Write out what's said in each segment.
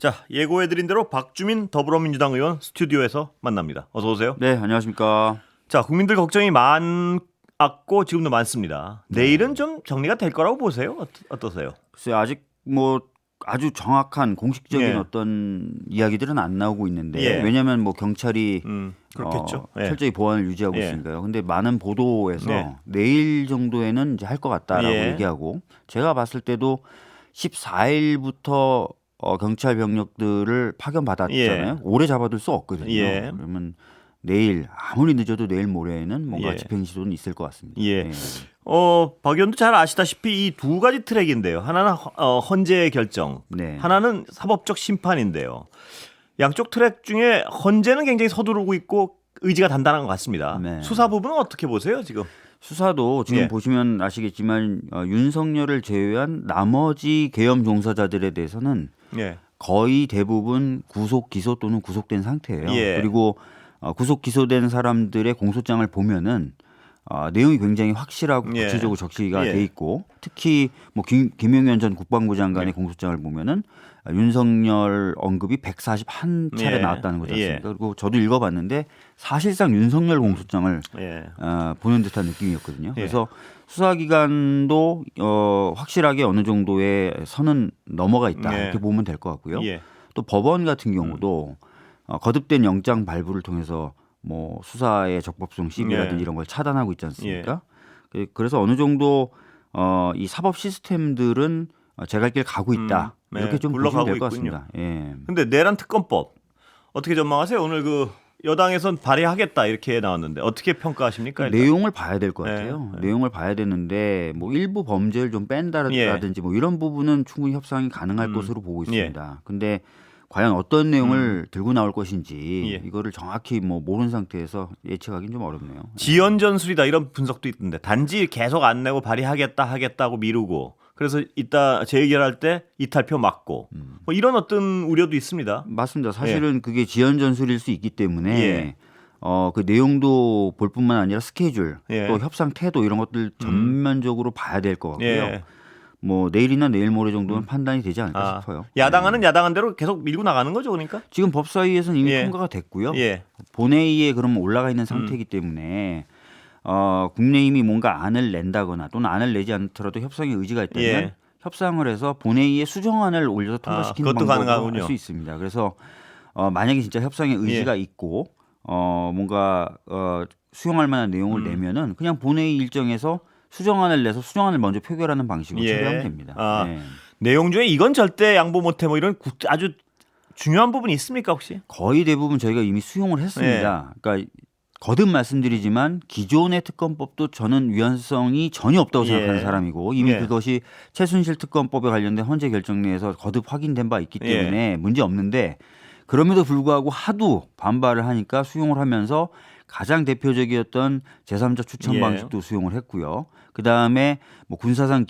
자, 예고해드린 대로 박주민 더불어민주당 의원 스튜디오에서 만납니다. 어서 오세요. 네, 안녕하십니까. 자, 국민들 걱정이 많았고 지금도 많습니다. 내일은 좀 정리가 될 거라고 보세요? 어떠세요? 글쎄 아직 뭐 아주 정확한 공식적인 예. 어떤 이야기들은 안 나오고 있는데 예. 왜냐하면 뭐 경찰이 그렇겠죠. 예. 철저히 보안을 유지하고 예. 있으니까요. 근데 많은 보도에서 네. 내일 정도에는 이제 할 것 같다라고 예. 얘기하고 제가 봤을 때도 14일부터 경찰 병력들을 파견 받았잖아요. 예. 오래 잡아둘 수 없거든요. 예. 그러면 내일 아무리 늦어도 내일 모레에는 뭔가 예. 집행 시도는 있을 것 같습니다. 예. 박 의원도 잘 아시다시피 이 두 가지 트랙인데요. 하나는 헌재 결정, 네. 하나는 사법적 심판인데요. 양쪽 트랙 중에 헌재는 굉장히 서두르고 있고 의지가 단단한 것 같습니다. 네. 수사 부분은 어떻게 보세요, 지금? 수사도 지금 예. 보시면 아시겠지만 윤석열을 제외한 나머지 계엄 종사자들에 대해서는 예. 거의 대부분 구속 기소 또는 구속된 상태예요. 예. 그리고 구속 기소된 사람들의 공소장을 보면은 내용이 굉장히 확실하고 예. 구체적으로 적시가 예. 돼 있고 특히 뭐 김용현 전 국방부 장관의 예. 공소장을 보면은 윤석열 언급이 141차례 예. 나왔다는 거지 않습니까? 예. 그리고 저도 읽어봤는데 사실상 윤석열 공소장을 예. 보는 듯한 느낌이었거든요. 예. 그래서 수사기관도 확실하게 어느 정도의 선은 넘어가 있다 예. 이렇게 보면 될 것 같고요. 예. 또 법원 같은 경우도 거듭된 영장 발부를 통해서 뭐 수사의 적법성 시비라든지 예. 이런 걸 차단하고 있지 않습니까? 그래서 어느 정도 이 사법 시스템들은 제갈 길 가고 있다 네. 이렇게 좀 보시면 될 것 같습니다. 예. 근데 내란 특검법 어떻게 전망하세요? 오늘 그 여당에선 발의하겠다 이렇게 나왔는데 어떻게 평가하십니까? 일단? 내용을 봐야 될 것 네, 같아요. 네. 내용을 봐야 되는데 뭐 일부 범죄를 좀 뺀다라든지 뭐 이런 부분은 충분히 협상이 가능할 것으로 보고 있습니다. 근데 과연 어떤 내용을 들고 나올 것인지 예. 이거를 정확히 뭐 모르는 상태에서 예측하기는 좀 어렵네요. 지연 전술이다 이런 분석도 있던데 단지 계속 안 내고 발의하겠다고 미루고 그래서 이따 재의결할 때 이탈표 맞고 뭐 이런 어떤 우려도 있습니다. 맞습니다. 사실은 그게 지연 전술일 수 있기 때문에 예. 그 내용도 볼 뿐만 아니라 스케줄 예. 또 협상 태도 이런 것들 전면적으로 봐야 될 것 같고요. 예. 뭐 내일이나 내일 모레 정도면 판단이 되지 않을까 싶어요. 야당은 야당한 대로 계속 밀고 나가는 거죠, 그러니까? 지금 법사위에서는 이미 예. 통과가 됐고요. 예. 본회의에 그러면 올라가 있는 상태이기 때문에 국민의힘이 뭔가 안을 낸다거나 또는 안을 내지 않더라도 협상의 의지가 있다면 예. 협상을 해서 본회의에 수정안을 올려서 통과시키는 그것도 방법으로 가능하군요. 할 수 있습니다. 그래서 만약에 진짜 협상의 의지가 있고 뭔가 수용할 만한 내용을 내면은 그냥 본회의 일정에서 수정안을 내서 수정안을 먼저 표결하는 방식으로 예. 처리하면 됩니다. 네. 내용 중에 이건 절대 양보 못해 뭐 이런 아주 중요한 부분이 있습니까 혹시? 거의 대부분 저희가 이미 수용을 했습니다. 그러니까 거듭 말씀드리지만 기존의 특검법도 저는 위헌성이 전혀 없다고 생각하는 예. 사람이고 이미 예. 그것이 최순실 특검법에 관련된 헌재 결정 내에서 거듭 확인된 바 있기 때문에 문제 없는데 그럼에도 불구하고 하도 반발을 하니까 수용을 하면서 가장 대표적이었던 제3자 추천 예. 방식도 수용을 했고요. 그다음에 뭐 군사상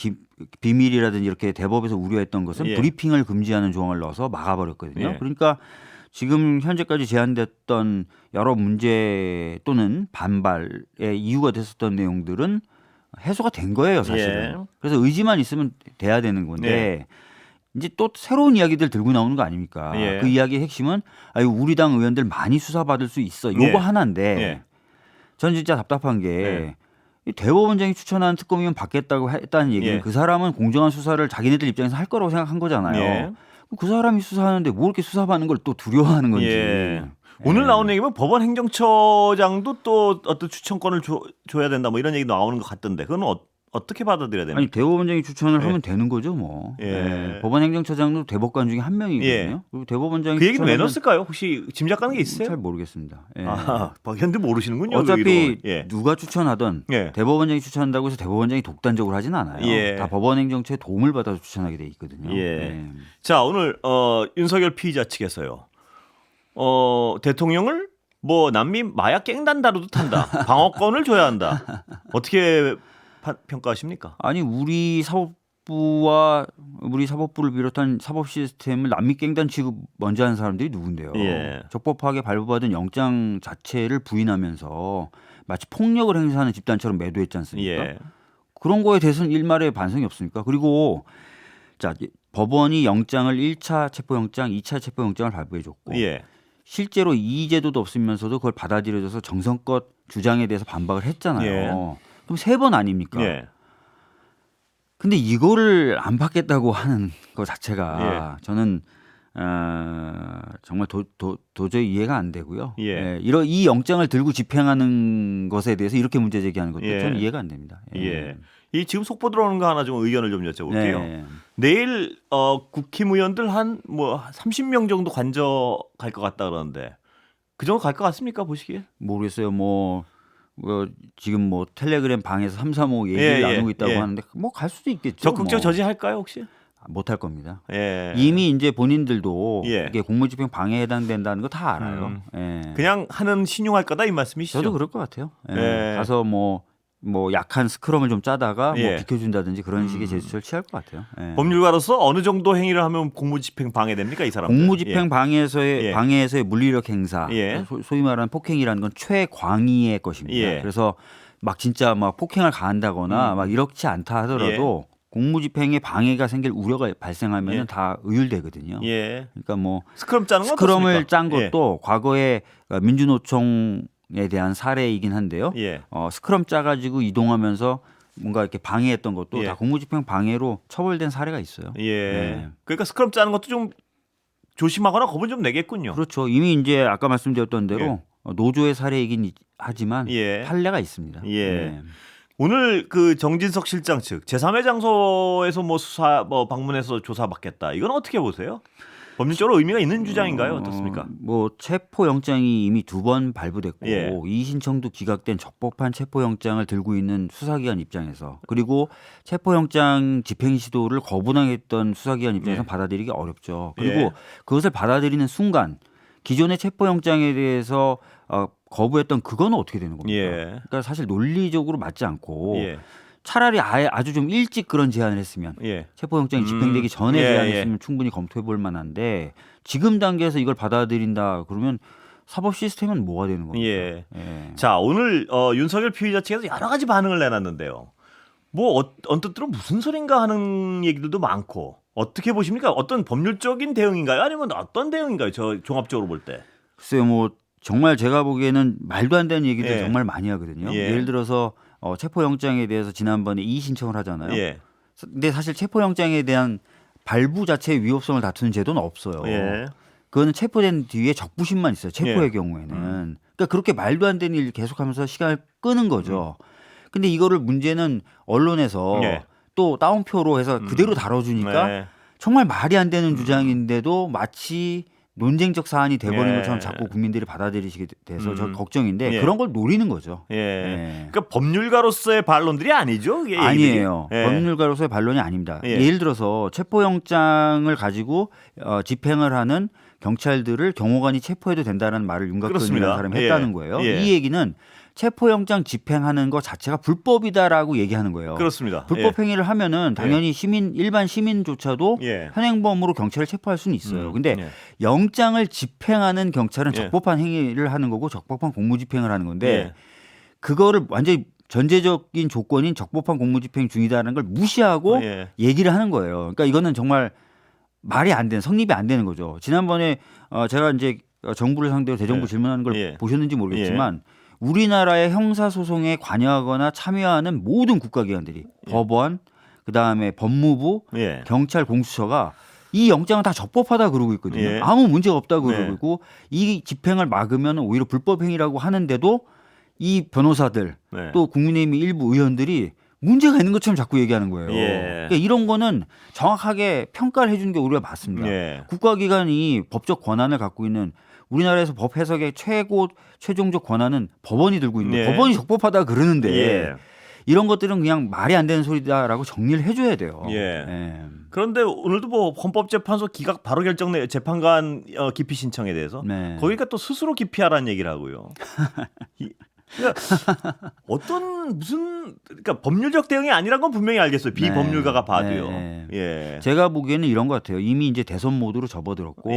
비밀이라든지 이렇게 대법에서 우려했던 것은 예. 브리핑을 금지하는 조항을 넣어서 막아버렸거든요. 예. 그러니까 지금 현재까지 제안됐던 여러 문제 또는 반발의 이유가 됐었던 내용들은 해소가 된 거예요, 사실은. 예. 그래서 의지만 있으면 돼야 되는 건데 이제 또 새로운 이야기들 들고 나오는 거 아닙니까? 예. 그 이야기의 핵심은 우리 당 의원들 많이 수사받을 수 있어. 요거 예. 하나인데 예. 전 진짜 답답한 게 이 대법원장이 추천한 특검이면 받겠다고 했다는 얘기는 예. 그 사람은 공정한 수사를 자기네들 입장에서 할 거라고 생각한 거잖아요. 예. 그 사람이 수사하는데 뭐 이렇게 수사받는 걸 또 두려워하는 건지. 예. 오늘 나오는 얘기면 법원 행정처장도 또 어떤 추천권을 줘야 된다 뭐 이런 얘기 나오는 것 같던데 그건 어떻게 받아들여야 됩니까? 아니 대법원장이 추천을 하면 되는 거죠, 뭐. 예. 법원 행정처장도 대법관 중에 한 명이거든요. 예. 그리고 대법원장이 그 얘기는 왜 추천하면 넣었을까요? 혹시 짐작가는 게 있어요? 잘 모르겠습니다. 예. 박 의원도 모르시는군요. 어차피 그 위로. 누가 추천하든 예. 대법원장이 추천한다고 해서 대법원장이 독단적으로 하진 않아요. 예. 다 법원 행정처의 도움을 받아서 추천하게 돼 있거든요. 예. 자, 오늘 윤석열 피의자 측에서요. 대통령을 뭐 난민 마약 갱단다로도 탄다. 방어권을 줘야 한다. 어떻게 평가하십니까? 아니 우리 사법부와 우리 사법부를 비롯한 사법 시스템을 난미갱단 취급 먼저 하는 사람들이 누군데요. 예. 적법하게 발부받은 영장 자체를 부인하면서 마치 폭력을 행사하는 집단처럼 매도했지 않습니까? 예. 그런 거에 대해서는 일말의 반성이 없습니까? 그리고 자, 법원이 영장을 1차 체포영장, 2차 체포영장을 발부해줬고 예. 실제로 이의 제도도 없으면서도 그걸 받아들여줘서 정성껏 주장에 대해서 반박을 했잖아요. 예. 그럼 3번 아닙니까? 예. 근데 이거를 안 받겠다고 하는 것 자체가 저는 정말 도저히 이해가 안 되고요. 예. 이 영장을 들고 집행하는 것에 대해서 이렇게 문제 제기하는 것도 예. 저는 이해가 안 됩니다. 예. 이 지금 속보 들어오는 거 하나 좀 의견을 좀 여쭤볼게요. 네. 내일 국힘의원들 한 뭐 30명 정도 관저갈 것 같다 그러는데 그 정도 갈 것 같습니까 보시기에? 모르겠어요. 뭐 지금 뭐 텔레그램 방에서 3, 3, 5 얘기를 나누고 있다고 하는데 뭐 갈 수도 있겠죠. 적극적 뭐. 저지할까요 혹시? 못할 겁니다. 예. 이미 이제 본인들도 예. 이게 공무집행 방해에 해당된다는 거 다 알아요. 예. 그냥 하는 신용할 거다 이 말씀이시죠? 저도 그럴 것 같아요. 예. 예. 가서 뭐 약한 스크럼을 좀 짜다가 예. 뭐 비켜준다든지 그런 식의 제스처를 취할 것 같아요. 예. 법률가로서 어느 정도 행위를 하면 공무집행 방해됩니까 이 사람들? 공무집행 방해에서의 물리력 행사, 예. 소위 말하는 폭행이라는 건 최광의의 것입니다. 예. 그래서 막 진짜 막 폭행을 가한다거나 막 이렇지 않다 하더라도 공무집행에 방해가 생길 우려가 발생하면 다 의율되거든요. 예. 그러니까 뭐 스크럼 짜는 건 스크럼을 어떻습니까? 짠 것도 과거에 민주노총에 대한 사례이긴 한데요. 예. 스크럼 짜가지고 이동하면서 뭔가 이렇게 방해했던 것도 예. 다 공무집행 방해로 처벌된 사례가 있어요. 예. 네. 그러니까 스크럼 짜는 것도 좀 조심하거나 겁은 좀 내겠군요. 그렇죠. 이미 이제 아까 말씀드렸던 대로 노조의 사례이긴 하지만 예. 판례가 있습니다. 예. 네. 오늘 그 정진석 실장 측 제3의 장소에서 뭐 수사 방문해서 조사받겠다. 이건 어떻게 보세요? 법률적으로 의미가 있는 주장인가요? 어떻습니까? 뭐 체포영장이 이미 2번 발부됐고 예. 이의 신청도 기각된 적법한 체포영장을 들고 있는 수사기관 입장에서 그리고 체포영장 집행 시도를 거부당했던 수사기관 입장에서 받아들이기 어렵죠. 그리고 그것을 받아들이는 순간 기존의 체포영장에 대해서 거부했던 그거는 어떻게 되는 겁니까? 그러니까 사실 논리적으로 맞지 않고 차라리 아주 좀 일찍 그런 제안을 했으면 체포영장이 집행되기 전에 제안했으면 충분히 검토해 볼 만한데 지금 단계에서 이걸 받아들인다 그러면 사법 시스템은 뭐가 되는 겁니까? 자 오늘 윤석열 피의자 측에서 여러 가지 반응을 내놨는데요. 뭐 언뜻 들어 무슨 소린가 하는 얘기들도 많고 어떻게 보십니까? 어떤 법률적인 대응인가요? 아니면 어떤 대응인가요? 저 종합적으로 볼 때. 글쎄요, 뭐 정말 제가 보기에는 말도 안 되는 얘기들 정말 많이 하거든요. 예를 들어서 체포영장에 대해서 지난번에 이의 신청을 하잖아요. 근데 사실 체포영장에 대한 발부 자체의 위법성을 다투는 제도는 없어요. 그거는 체포된 뒤에 적부심만 있어요. 체포의 경우에는. 그러니까 그렇게 말도 안 되는 일 계속하면서 시간을 끄는 거죠. 근데 이거를 문제는 언론에서 또 따옴표로 해서 그대로 다뤄주니까 정말 말이 안 되는 주장인데도 마치 논쟁적 사안이 돼버린 것처럼 자꾸 국민들이 받아들이시게 돼서 저 걱정인데 그런 걸 노리는 거죠. 그러니까 법률가로서의 반론들이 아니죠? 이게 아니에요. 법률가로서의 반론이 아닙니다. 예를 들어서 체포영장을 가지고 집행을 하는 경찰들을 경호관이 체포해도 된다는 말을 윤곽근이라는 사람이 했다는 거예요. 이 얘기는 체포영장 집행하는 것 자체가 불법이다라고 얘기하는 거예요. 그렇습니다. 불법 행위를 하면은 당연히 일반 시민조차도 현행범으로 경찰을 체포할 수는 있어요. 근데 영장을 집행하는 경찰은 적법한 행위를 하는 거고 적법한 공무집행을 하는 건데 그거를 완전히 전제적인 조건인 적법한 공무집행 중이다라는 걸 무시하고 얘기를 하는 거예요. 그러니까 이거는 정말 말이 안 되는 성립이 안 되는 거죠. 지난번에 제가 이제 정부를 상대로 대정부 질문하는 걸 보셨는지 모르겠지만 우리나라의 형사소송에 관여하거나 참여하는 모든 국가기관들이 법원, 그다음에 법무부, 경찰, 공수처가 이 영장은 다 적법하다 그러고 있거든요. 아무 문제가 없다고 그러고 있고 이 집행을 막으면 오히려 불법 행위라고 하는데도 이 변호사들 또 국민의힘 일부 의원들이 문제가 있는 것처럼 자꾸 얘기하는 거예요. 그러니까 이런 거는 정확하게 평가를 해주는 게 우리가 맞습니다. 국가기관이 법적 권한을 갖고 있는 우리나라에서 법 해석의 최종적 권한은 법원이 들고 있는데 법원이 적법하다 그러는데 이런 것들은 그냥 말이 안 되는 소리다라고 정리를 해줘야 돼요. 그런데 오늘도 뭐 헌법재판소 기각 바로 결정 재판관 기피 신청에 대해서 거기가 또 스스로 기피하라는 얘기를 하고요. 그러니까 그러니까 법률적 대응이 아니란 건 분명히 알겠어요. 비법률가가 봐도요. 제가 보기에는 이런 것 같아요. 이미 이제 대선 모드로 접어들었고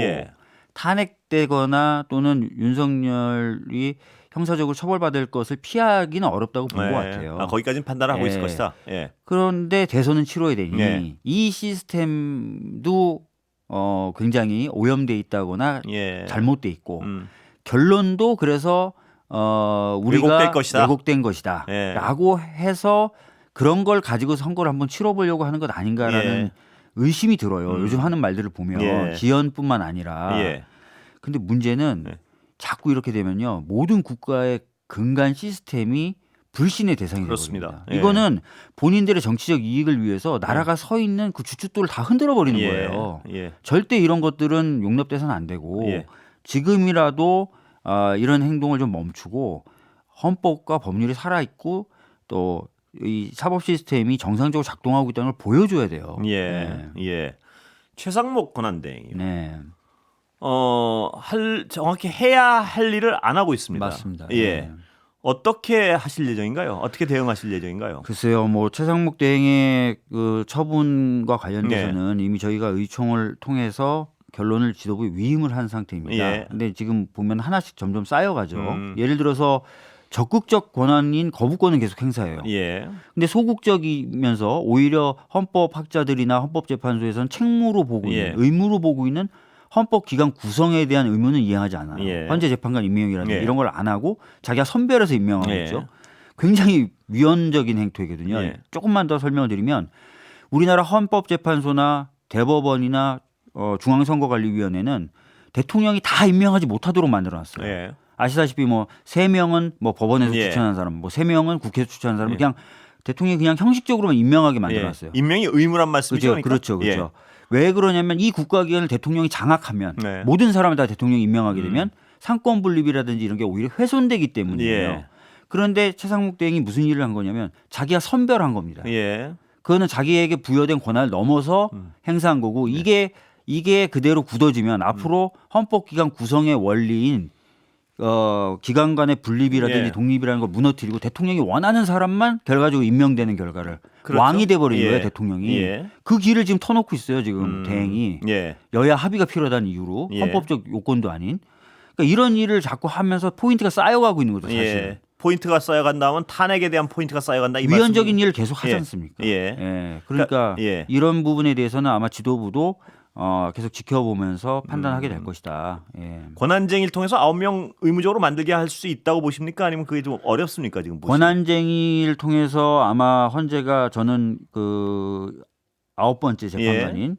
탄핵되거나 또는 윤석열이 형사적으로 처벌받을 것을 피하기는 어렵다고 본 것 같아요. 거기까지는 판단을 하고 있을 예. 것이다. 예. 그런데 대선은 치러야 되니 예. 이 시스템도 굉장히 오염돼 있다거나 예. 잘못돼 있고 결론도 그래서 우리가 왜곡될 것이다. 왜곡된 것이다. 예. 라고 해서 그런 걸 가지고 선거를 한번 치러보려고 하는 것 아닌가라는 예. 의심이 들어요. 요즘 하는 말들을 보면 예. 기현뿐만 아니라. 예. 근데 문제는 예. 자꾸 이렇게 되면요. 모든 국가의 근간 시스템이 불신의 대상이 그렇습니다. 되거든요. 예. 이거는 본인들의 정치적 이익을 위해서 나라가 서 있는 그 주춧돌을 다 흔들어 버리는 예. 거예요. 예. 절대 이런 것들은 용납돼서는 안 되고 예. 지금이라도 이런 행동을 좀 멈추고 헌법과 법률이 살아 있고 또 이 사법 시스템이 정상적으로 작동하고 있다는 걸 보여줘야 돼요. 예. 예. 최상목 권한대행이요. 네. 정확히 해야 할 일을 안 하고 있습니다. 맞습니다. 예. 네. 어떻게 하실 예정인가요? 어떻게 대응하실 예정인가요? 글쎄요, 뭐 최상목 대행의 그 처분과 관련돼서는 이미 저희가 의총을 통해서 결론을 지도부에 위임을 한 상태입니다. 예. 근데 지금 보면 하나씩 점점 쌓여가죠. 음. 예를 들어서 적극적 권한인 거부권은 계속 행사해요. 예. 근데 소극적이면서 오히려 헌법학자들이나 헌법재판소에서는 책무로 보고 있는, 예. 의무로 보고 있는 헌법기관 구성에 대한 의무는 이행하지 않아요. 예. 헌재 재판관 임명이라든지 예. 이런 걸 안 하고 자기가 선별해서 임명하고 예. 있죠. 굉장히 위헌적인 행태거든요. 예. 조금만 더 설명을 드리면 우리나라 헌법재판소나 대법원이나 중앙선거관리위원회는 대통령이 다 임명하지 못하도록 만들어놨어요. 예. 아시다시피 뭐 3명은 뭐 법원에서 예. 추천한 사람, 뭐 3명은 국회에서 추천한 사람, 예. 그냥 대통령이 그냥 형식적으로만 임명하게 만들어놨어요. 예. 임명이 의무란 말씀이죠. 그렇죠, 그렇죠, 그렇죠. 왜 그러냐면 이 국가기관을 대통령이 장악하면 네. 모든 사람을 다 대통령이 임명하게 되면 상권 분립이라든지 이런 게 오히려 훼손되기 때문이에요. 예. 그런데 최상목 대행이 무슨 일을 한 거냐면 자기가 선별한 겁니다. 예. 그거는 자기에게 부여된 권한을 넘어서 행사한 거고 이게 그대로 굳어지면 앞으로 헌법기관 구성의 원리인 기관 간의 분립이라든지 예. 독립이라는 걸 무너뜨리고 대통령이 원하는 사람만 결과적으로 임명되는 결과를 그렇죠. 왕이 돼버리는 예. 거예요 대통령이. 예. 그 길을 지금 터놓고 있어요 지금 대행이. 예. 여야 합의가 필요하다는 이유로 예. 헌법적 요건도 아닌. 그러니까 이런 일을 자꾸 하면서 포인트가 쌓여가고 있는 거죠 사실. 예. 포인트가 쌓여간다면 탄핵에 대한 포인트가 쌓여간다 이 위헌적인 말씀이- 일을 계속 하지 예. 않습니까? 예. 그러니까 예. 이런 부분에 대해서는 아마 지도부도 계속 지켜보면서 판단하게 될 것이다. 예. 권한쟁의를 통해서 9명 의무적으로 만들게 할 수 있다고 보십니까? 아니면 그게 좀 어렵습니까? 지금 보시면? 권한쟁의를 통해서 아마 헌재가 저는 그 9번째 재판관인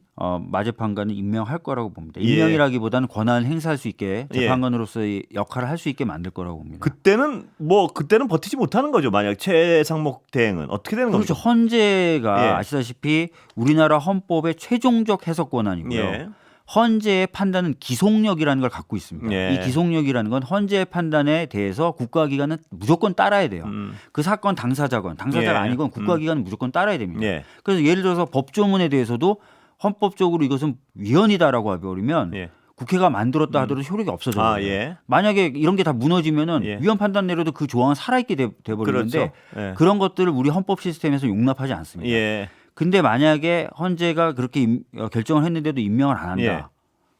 마재판관을 임명할 거라고 봅니다. 예. 임명이라기보다는 권한을 행사할 수 있게 예. 재판관으로서의 역할을 할 수 있게 만들 거라고 봅니다. 그때는 버티지 못하는 거죠. 만약 최상목 대행은 어떻게 되는 그렇죠. 겁니까? 헌재가 예. 아시다시피 우리나라 헌법의 최종적 해석 권한이고요. 예. 헌재의 판단은 기속력이라는 걸 갖고 있습니다. 예. 이 기속력이라는 건 헌재의 판단에 대해서 국가기관은 무조건 따라야 돼요. 그 사건 당사자가 예. 아니건 국가기관은 무조건 따라야 됩니다. 예. 그래서 예를 들어서 법조문에 대해서도 헌법적으로 이것은 위헌이다라고 해버리면 예. 국회가 만들었다 하더라도 효력이 없어져요. 아, 예. 만약에 이런 게 다 무너지면은 예. 위헌 판단 내려도 그 조항은 살아있게 돼버리는데 그렇죠. 예. 그런 것들을 우리 헌법 시스템에서 용납하지 않습니다. 예. 근데 만약에 헌재가 그렇게 결정을 했는데도 임명을 안 한다. 예.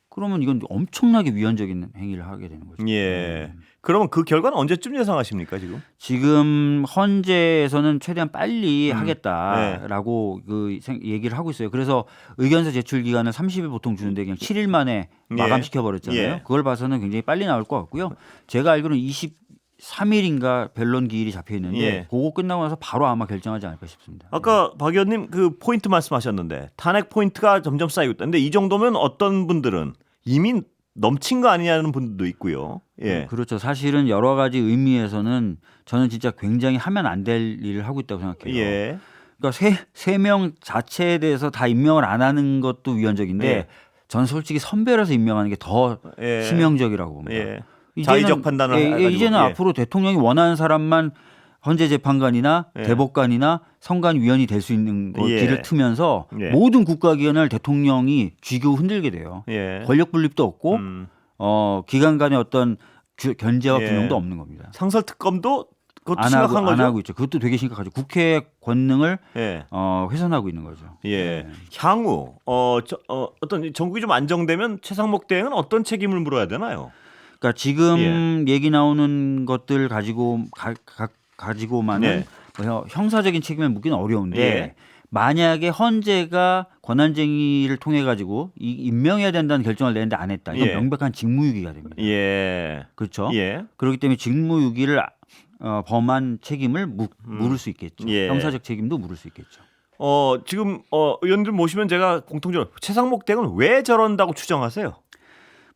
그러면 이건 엄청나게 위헌적인 행위를 하게 되는 거죠. 예. 그러면 그 결과는 언제쯤 예상하십니까, 지금? 지금 헌재에서는 최대한 빨리 네. 하겠다라고 얘기를 하고 있어요. 그래서 의견서 제출 기간을 30일 보통 주는데 그냥 7일 만에 마감시켜 버렸잖아요. 예. 그걸 봐서는 굉장히 빨리 나올 것 같고요. 제가 알기로는 23일인가 변론 기일이 잡혀 있는데 예. 그거 끝나고 나서 바로 아마 결정하지 않을까 싶습니다. 아까 박 의원님 그 포인트 말씀하셨는데 탄핵 포인트가 점점 쌓이고 있다. 근데 이 정도면 어떤 분들은 이미 넘친 거 아니냐는 분들도 있고요. 예. 그렇죠. 사실은 여러 가지 의미에서는 저는 진짜 굉장히 하면 안 될 일을 하고 있다고 생각해요. 예. 그러니까 세 명 자체에 대해서 다 임명을 안 하는 것도 위헌적인데 예. 저는 솔직히 선별해서 임명하는 게 더 예. 치명적이라고 봅니다. 예. 자의적 판단을 해가지고. 이제는 예. 앞으로 대통령이 원하는 사람만 헌재 재판관이나 예. 대법관이나 선관위원이 될 수 있는 예. 길을 트면서 예. 모든 국가기관을 대통령이 쥐고 흔들게 돼요. 예. 권력 분립도 없고 기관 간의 어떤 견제와 예. 균형도 없는 겁니다. 상설 특검도 그것도 안 심각한 하고, 거죠. 안 하고 있죠. 그것도 되게 심각하죠. 국회의 권능을 예. 훼손하고 있는 거죠. 예. 네. 향후 어떤 전국이 좀 안정되면 최상목 대행은 어떤 책임을 물어야 되나요? 그러니까 지금 얘기 나오는 것들 가지고만은 네. 뭐 형사적인 책임을 묻기는 어려운데 예. 만약에 헌재가 권한쟁의를 통해 가지고 임명해야 된다는 결정을 내는데 안 했다. 이건 예. 명백한 직무유기가 됩니다. 예. 그렇죠? 예. 그렇기 때문에 직무유기를 범한 책임을 물을 수 있겠죠. 예. 형사적 책임도 물을 수 있겠죠. 지금 의원들 모시면 제가 공통적으로 최상목 대행은 왜 저런다고 추정하세요?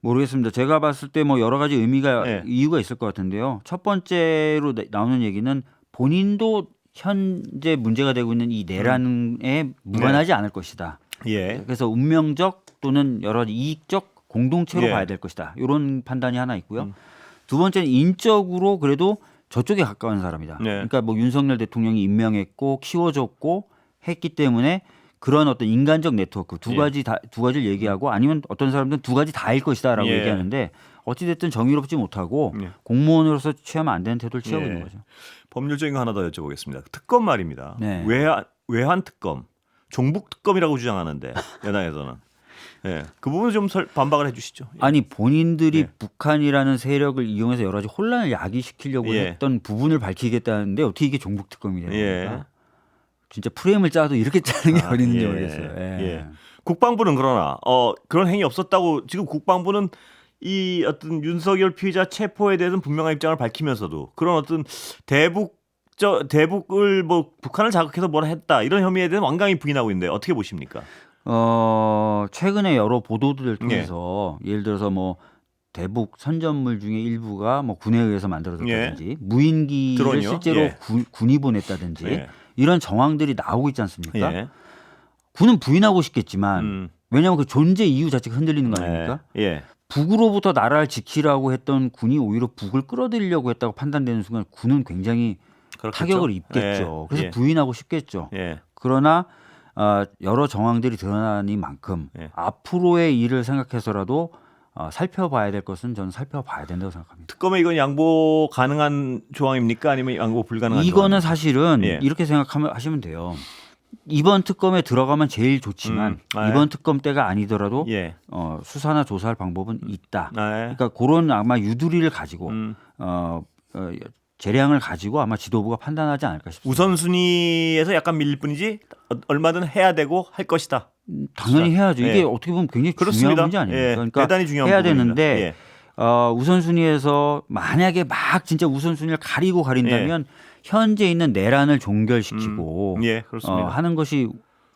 모르겠습니다. 제가 봤을 때 뭐 여러 가지 의미가 예. 이유가 있을 것 같은데요. 첫 번째로 나오는 얘기는 본인도 현재 문제가 되고 있는 이 내란에 무관하지 않을 것이다. 예. 그래서 운명적 또는 여러 이익적 공동체로 예. 봐야 될 것이다. 이런 판단이 하나 있고요. 두 번째는 인적으로 그래도 저쪽에 가까운 사람이다. 네. 그러니까 뭐 윤석열 대통령이 임명했고 키워줬고 했기 때문에 그런 어떤 인간적 네트워크 두 가지를 얘기하고 아니면 어떤 사람들은 두 가지 다일 것이다라고 예. 얘기하는데 어찌됐든 정의롭지 못하고 예. 공무원으로서 취하면 안 되는 태도를 취하고 예. 있는 거죠. 법률적인 거 하나 더 여쭤보겠습니다. 특검 말입니다. 네. 외환 특검, 종북 특검이라고 주장하는데 여당에서는 그 부분 좀 반박을 해주시죠. 예. 아니 본인들이 예. 북한이라는 세력을 이용해서 여러 가지 혼란을 야기시키려고 예. 했던 부분을 밝히겠다는데 어떻게 이게 종북 특검이 되는 예. 겁니까? 진짜 프레임을 짜도 이렇게 짜는 게 어딨는지 예. 모르겠어요. 예. 국방부는 그러나 그런 행위 없었다고 지금 국방부는 이 어떤 윤석열 피의자 체포에 대해서는 분명한 입장을 밝히면서도 그런 어떤 대북을 뭐 북한을 자극해서 뭐라 했다 이런 혐의에 대해서 완강히 부인하고 있는데 어떻게 보십니까? 최근에 여러 보도들을 통해서 예를 들어서 뭐 대북 선전물 중에 일부가 뭐 군에 의해서 만들어졌다든지 무인기를 드론이요? 실제로 예. 군이 보냈다든지 예. 이런 정황들이 나오고 있지 않습니까? 예. 군은 부인하고 싶겠지만 왜냐하면 그 존재 이유 자체가 흔들리는 거 아닙니까? 예. 북으로부터 나라를 지키라고 했던 군이 오히려 북을 끌어들이려고 했다고 판단되는 순간 군은 굉장히 그렇겠죠? 타격을 입겠죠. 예. 그래서 예. 부인하고 싶겠죠. 예. 그러나 여러 정황들이 드러나니만큼 예. 앞으로의 일을 생각해서라도 살펴봐야 될 것은 저는 살펴봐야 된다고 생각합니다. 특검에 이건 양보 가능한 조항입니까? 아니면 양보 불가능한 이거는 조항입니까? 사실은 예. 이렇게 생각하시면 돼요. 이번 특검에 들어가면 제일 좋지만 이번 특검 때가 아니더라도 예. 수사나 조사할 방법은 있다. 예. 그러니까 그런 아마 유두리를 가지고 재량을 가지고 아마 지도부가 판단하지 않을까 싶습니다. 우선순위에서 약간 밀릴 뿐이지 얼마든 해야 되고 할 것이다. 당연히 해야죠. 이게 예. 어떻게 보면 굉장히 그렇습니다. 중요한 문제 아닙니까? 예. 그러니까 대단히 중요한 해야 부분입니다. 되는데 예. 우선순위에서 만약에 막 진짜 우선순위를 가린다면 현재 있는 내란을 종결시키고 예, 그렇습니다. 하는 것이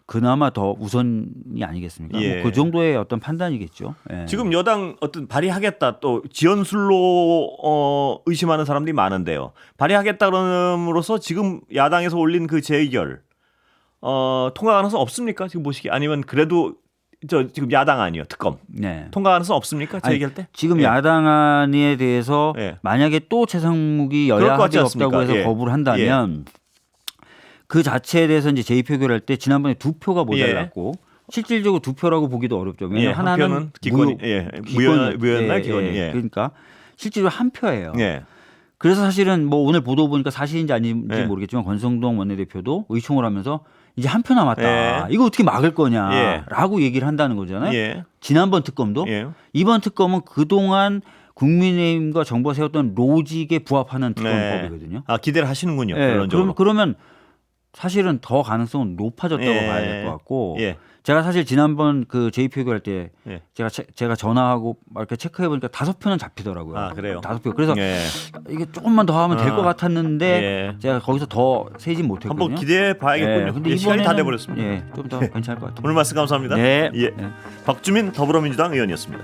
그나마 더 우선이 아니겠습니까? 예. 뭐 그 정도의 어떤 판단이겠죠. 예. 지금 여당 어떤 발의하겠다 또 지연술로 의심하는 사람들이 많은데요. 발의하겠다 그럼으로써 지금 야당에서 올린 그 재의결 통과 가능성 없습니까? 지금 보시기 아니면 그래도 지금 야당 아니요 특검 네. 통과 가능성 없습니까? 재의결 때? 지금 예. 야당안에 대해서 예. 만약에 또 최상목이 그럴 여야 것 같지 합의가 없다고 않습니까? 해서 예. 거부를 한다면 그 자체에 대해서 이제 제2표결할 때 지난번에 2표가 모자랐고 실질적으로 2표라고 보기도 어렵죠. 왜냐하면 한 하나는 표는 기권이 무효였나 기권이. 예. 그러니까 실제로 한 표예요. 예. 그래서 사실은 뭐 오늘 보도 보니까 사실인지 아닌지 예. 모르겠지만 권성동 원내대표도 의총을 하면서 이제 한 표 남았다. 예. 이거 어떻게 막을 거냐라고 얘기를 한다는 거잖아요. 예. 지난번 특검도 예. 이번 특검은 그동안 국민의힘과 정부가 세웠던 로직에 부합하는 특검법이거든요. 기대를 하시는군요. 예. 결론적으로. 그러면 사실은 더 가능성은 높아졌다고 예. 봐야 될 것 같고 예. 제가 사실 지난번 그 제2표결할 때 예. 제가 전화하고 이렇게 체크해 보니까 5표는 잡히더라고요. 아, 그래요? 5표. 그래서 예. 이게 조금만 더 하면 될 것 같았는데 예. 제가 거기서 더 세진 못했거든요. 한번 기대해 봐야겠군요. 근데 시간이 다 이번에는, 돼버렸습니다. 좀 더 괜찮을 것 같아요. 오늘 말씀 감사합니다. 네. 예. 박주민 더불어민주당 의원이었습니다.